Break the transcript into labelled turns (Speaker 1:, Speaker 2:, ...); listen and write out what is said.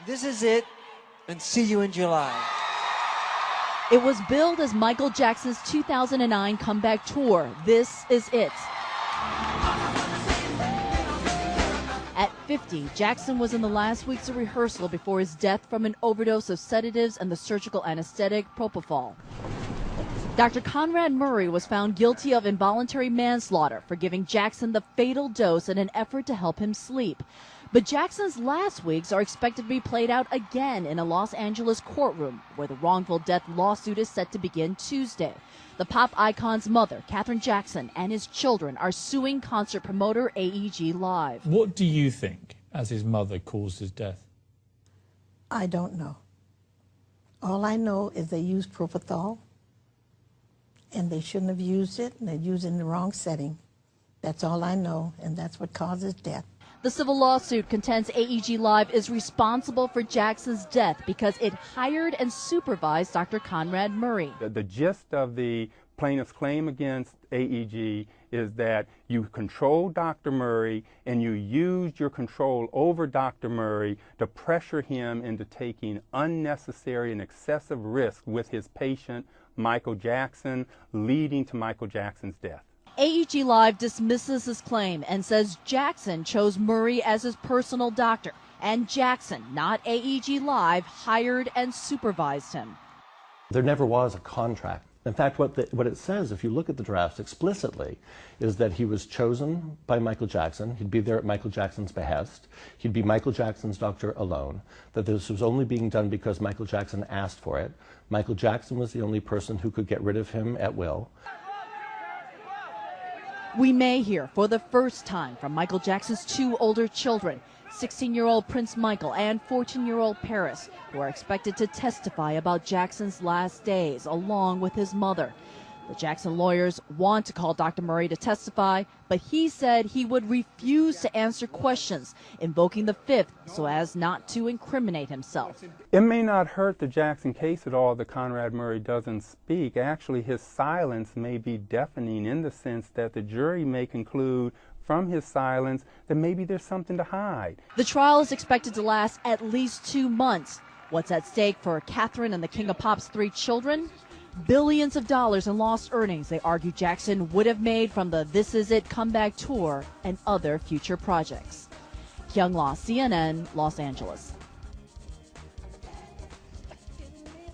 Speaker 1: This is it, and see you in July.
Speaker 2: It was billed as Michael Jackson's 2009 comeback tour. This is it. At 50, Jackson was in the last weeks of rehearsal before his death from an overdose of sedatives and the surgical anesthetic propofol. Dr. Conrad Murray was found guilty of involuntary manslaughter for giving Jackson the fatal dose in an effort to help him sleep. But Jackson's last weeks are expected to be played out again in a Los Angeles courtroom, where the wrongful death lawsuit is set to begin Tuesday. The pop icon's mother, Katherine Jackson, and his children are suing concert promoter AEG Live.
Speaker 3: What do you think, as his mother, caused his death?
Speaker 4: I don't know. All I know is they used propofol, and they shouldn't have used it, and they used it in the wrong setting. That's all I know, and that's what causes death.
Speaker 2: The civil lawsuit contends AEG Live is responsible for Jackson's death because it hired and supervised Dr. Conrad Murray.
Speaker 5: The gist of the plaintiff's claim against AEG is that you controlled Dr. Murray and you used your control over Dr. Murray to pressure him into taking unnecessary and excessive risk with his patient, Michael Jackson, leading to Michael Jackson's death.
Speaker 2: AEG Live dismisses his claim and says Jackson chose Murray as his personal doctor, and Jackson, not AEG Live, hired and supervised him.
Speaker 6: There never was a contract. In fact, what it says, if you look at the drafts explicitly, is that he was chosen by Michael Jackson. He'd be there at Michael Jackson's behest. He'd be Michael Jackson's doctor alone. That this was only being done because Michael Jackson asked for it. Michael Jackson was the only person who could get rid of him at will.
Speaker 2: We may hear for the first time from Michael Jackson's two older children, 16-year-old Prince Michael and 14-year-old Paris, who are expected to testify about Jackson's last days, along with his mother. The Jackson lawyers want to call Dr. Murray to testify, but he said he would refuse to answer questions, invoking the Fifth so as not to incriminate himself.
Speaker 5: It may not hurt the Jackson case at all that Conrad Murray doesn't speak. Actually, his silence may be deafening in the sense that the jury may conclude from his silence that maybe there's something to hide.
Speaker 2: The trial is expected to last at least 2 months. What's at stake for Katherine and the King of Pop's 3 children? Billions of dollars in lost earnings they argue Jackson would have made from the This Is It comeback tour and other future projects. Kyung La, CNN, Los Angeles.